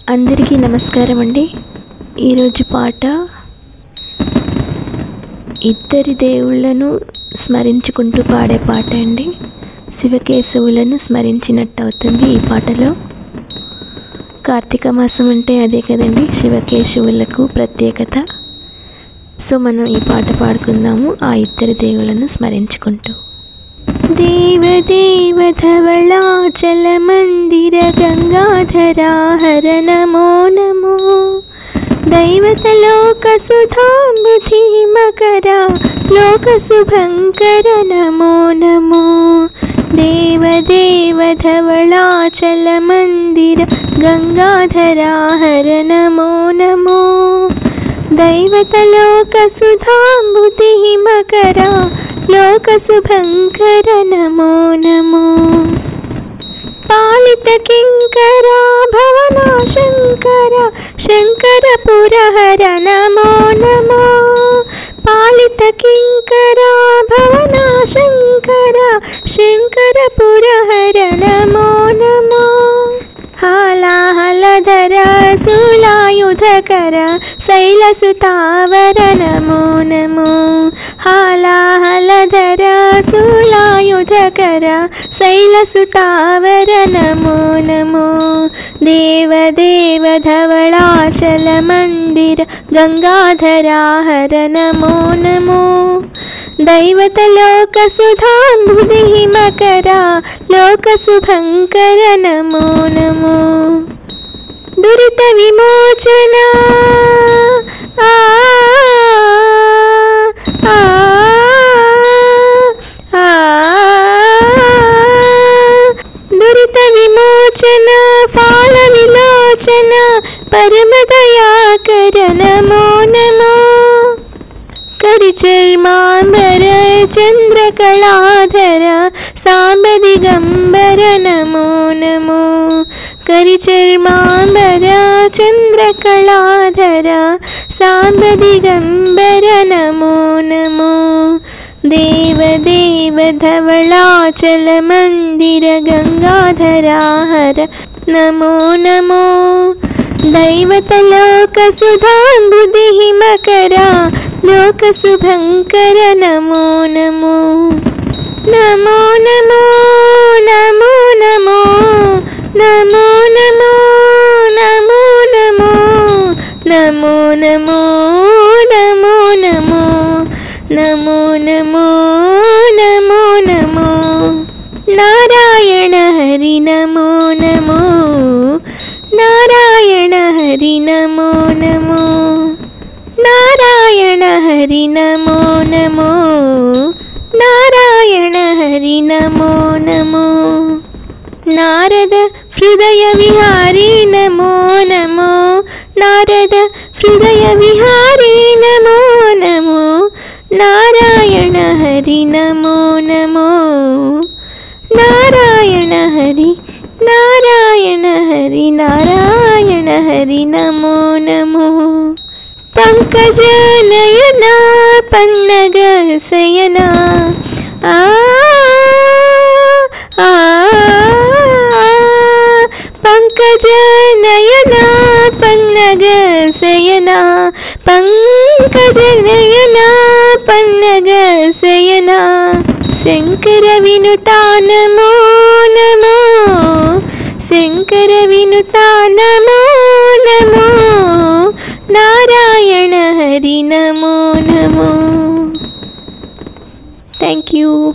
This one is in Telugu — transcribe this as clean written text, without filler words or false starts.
అందరికీ నమస్కారం అండి. ఈరోజు పాట ఇద్దరి దేవుళ్ళను స్మరించుకుంటూ పాడే పాట అండి. శివకేశవులను స్మరించినట్టు అవుతుంది ఈ పాటలో. కార్తీక మాసం అంటే అదే కదండి, శివకేశవులకు ప్రత్యేకత. సో మనం ఈ పాట పాడుకుందాము ఆ ఇద్దరి దేవుళ్ళను స్మరించుకుంటూ. దేవదేవ ధవళాచల మందిర గంగాధరా హర నమో నమో. దైవత లోక సుధాంబుధి మకర లోక శుభంకర నమో నమో. దేవదేవ ధవళాచల మందిర గంగాధరా హర నమో నమో. దైవత లోక సుధాంబుధి మకర లోక శుభంకర నమో నమో. పాలిత కింకర భవన శంకర శంకర పురహర నమో నమో. పాలిత కింకర భవన శంకర శంకర పురహర నమో నమో. హాలాహలధర శూలాయుధకర శైలసుతావర నమో నమో. హాలాహలధర శూలాయుధకర శైలసుతావర నమో నమో. దేవదేవ ధవళాచల మందిర గంగాధరా హర నమో నమో. దైవత లోక సుధాంబుధి మకర లోక శుభంకర నమో నమో. దురిత విమోచన ఆ ఆ ఆ దురిత విమోచన ఫాల విలోచన పరమదయాకర నమో నమో. కరిచర్మాంబర చంద్రకళాధర సాంబ దిగంబర నమో నమో. కరిచర్మాంబర చంద్రకళాధర సాంబ దిగంబర నమో నమో. దేవదేవ ధవళాచల మందిర గంగాధరా హర నమో నమో. దైవత లోక సుధాంబుధి మకర లోక శుభంకర నమో నమో. నమో నమో నమో నమో నమో నమో నమో నమో నమో నమో నమో నమో నమో నమో నమో నమో. నారాయణ హరి నమో నమో. నారాయణ హరి నమో నమో. నారాయణ హరి నమో నమో. నారాయణ హరి నమో నమో. నారద హృదయ విహారీ నమో నమో. నారద హృదయ విహారీ నమో నమో. నారాయణ హరి నమో నమో. నారాయణ హరి నారాయణ హరి నారాయణ హరి నమో నమో. పంకజ నయన పన్నగ శయన ఆ ఆ పంకజ నయన పన్నగ శయన పంకజ నయన పన్నగ శయన. శంకర వినుతా నమో నమో. శంకర వినుతా నమో నమో. నారాయణ హరి నమో నమో. Thank you.